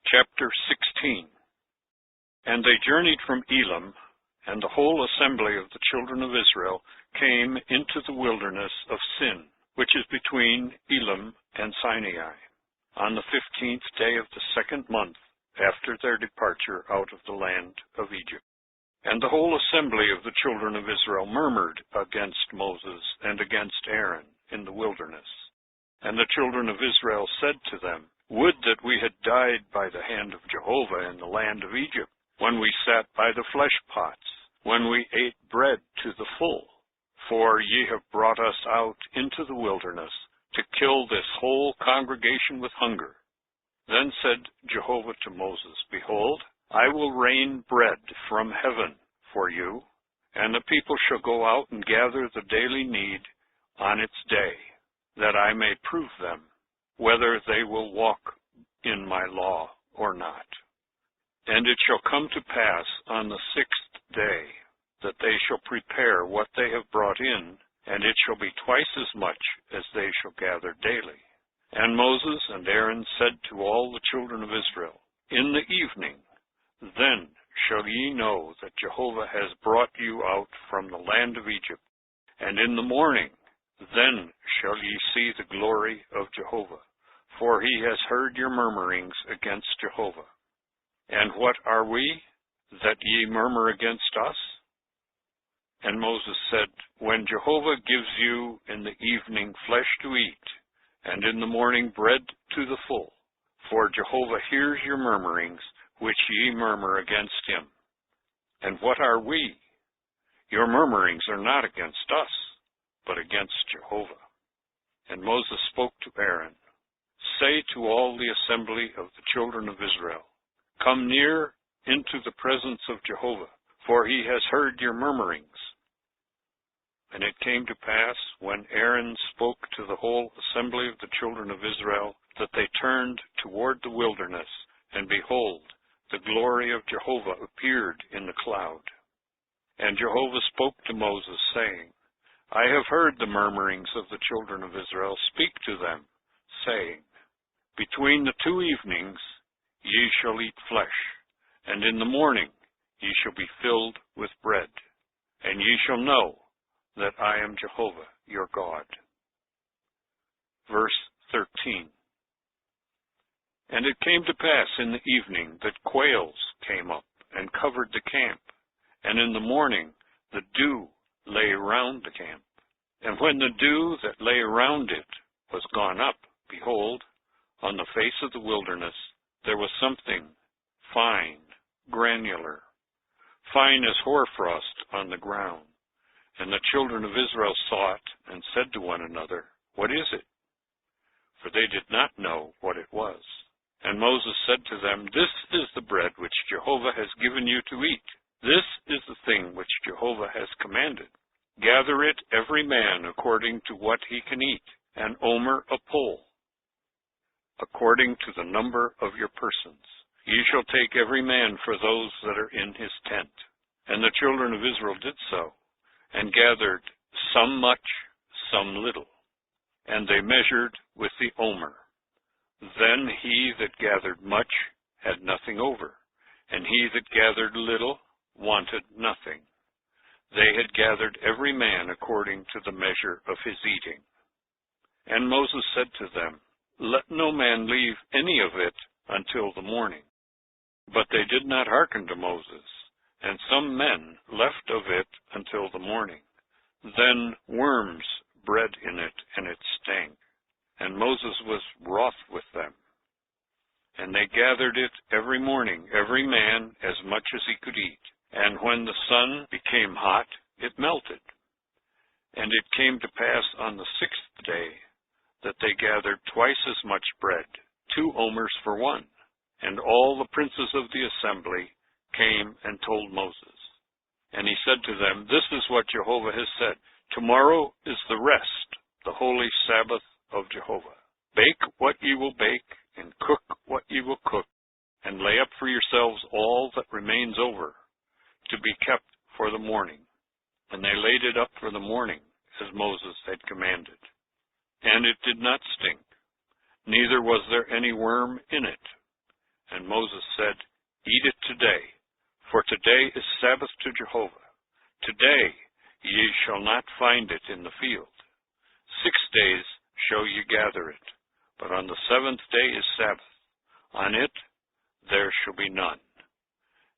Chapter 16. And they journeyed from Elim, and the whole assembly of the children of Israel came into the wilderness of Sin, which is between Elim and Sinai, on the 15th day of the second month after their departure out of the land of Egypt. And the whole assembly of the children of Israel murmured against Moses and against Aaron in the wilderness. And the children of Israel said to them, Would that we had died by the hand of Jehovah in the land of Egypt, when we sat by the flesh pots, when we ate bread to the full. For ye have brought us out into the wilderness to kill this whole congregation with hunger. Then said Jehovah to Moses, Behold, I will rain bread from heaven for you, and the people shall go out and gather the daily need on its day, that I may prove them, whether they will walk in my law or not. And it shall come to pass on the 6th day, that they shall prepare what they have brought in, and it shall be twice as much as they shall gather daily. And Moses and Aaron said to all the children of Israel, In the evening, then shall ye know that Jehovah has brought you out from the land of Egypt, and in the morning, then shall ye see the glory of Jehovah, for he has heard your murmurings against Jehovah. And what are we, that ye murmur against us? And Moses said, When Jehovah gives you in the evening flesh to eat, and in the morning bread to the full, for Jehovah hears your murmurings, which ye murmur against him. And what are we? Your murmurings are not against us, but against Jehovah. And Moses spoke to Aaron, Say to all the assembly of the children of Israel, Come near into the presence of Jehovah, for he has heard your murmurings. And it came to pass, when Aaron spoke to the whole assembly of the children of Israel, that they turned toward the wilderness, and behold, the glory of Jehovah appeared in the cloud. And Jehovah spoke to Moses, saying, I have heard the murmurings of the children of Israel. Speak to them, saying, Between the 2 evenings ye shall eat flesh, and in the morning ye shall be filled with bread, and ye shall know that I am Jehovah your God. Verse 13. And it came to pass in the evening that quails came up and covered the camp, and in the morning the dew lay around the camp. And when the dew that lay around it was gone up, behold, on the face of the wilderness there was something fine, granular, fine as hoarfrost on the ground. And the children of Israel saw it, and said to one another, What is it? For they did not know what it was. And Moses said to them, This is the bread which Jehovah has given you to eat. This is the thing which Jehovah has commanded. Gather it every man according to what he can eat, an omer a pole, according to the number of your persons. Ye shall take every man for those that are in his tent. And the children of Israel did so, and gathered some much, some little. And they measured with the omer. Then he that gathered much had nothing over, and he that gathered little wanted nothing. They had gathered every man according to the measure of his eating. And Moses said to them, Let no man leave any of it until the morning. But they did not hearken to Moses, and some men left of it until the morning. Then worms bred in it, and it stank. And Moses was wroth with them. And they gathered it every morning, every man as much as he could eat. And when the sun became hot, it melted. And it came to pass on the 6th day that they gathered twice as much bread, 2 omers for one. And all the princes of the assembly came and told Moses. And he said to them, This is what Jehovah has said. Tomorrow is the rest, the holy Sabbath of Jehovah. Bake what ye will bake, and cook what ye will cook, and lay up for yourselves all that remains over, to be kept for the morning. And they laid it up for the morning, as Moses had commanded. And it did not stink, neither was there any worm in it. And Moses said, Eat it today, for today is Sabbath to Jehovah. Today ye shall not find it in the field. 6 days shall ye gather it, but on the 7th day is Sabbath. On it there shall be none.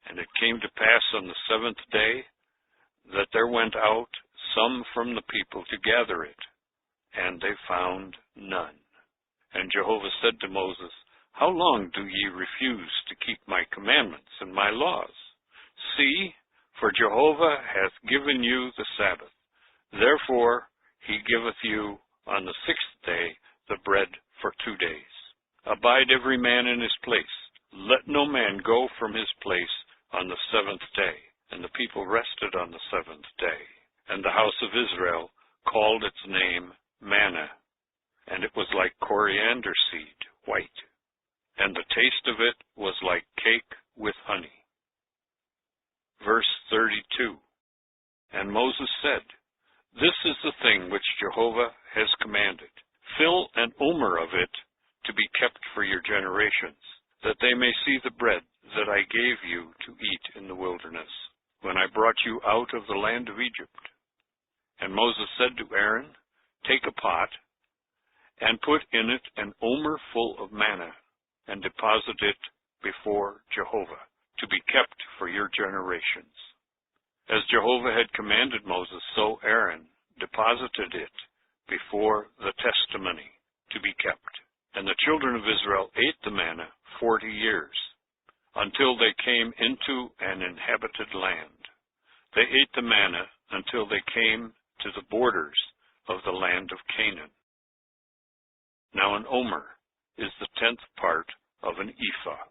And it came to pass on the 7th day that there went out some from the people to gather it, and they found none. And Jehovah said to Moses, How long do ye refuse to keep my commandments and my laws? See, for Jehovah hath given you the Sabbath. Therefore he giveth you on the 6th day the bread for 2 days. Abide every man in his place. Let no man go from his place on the 7th day. And the people rested on the 7th day. And the house of Israel called its name manna. And it was like coriander seed, white. And the taste of it was like cake with honey. Verse 32. And Moses said, This is the thing which Jehovah has commanded. Fill an omer of it to be kept for your generations, that they may see the bread that I gave you to eat in the wilderness, when I brought you out of the land of Egypt. And Moses said to Aaron, Take a pot, and put in it an omer full of manna, and deposit it before Jehovah, to be kept for your generations. As Jehovah had commanded Moses, so Aaron deposited it before the testimony, to be kept. And the children of Israel ate the manna 40 years, until they came into an inhabited land. They ate the manna until they came to the borders of the land of Canaan. Now an omer is the 10th part of an ephah.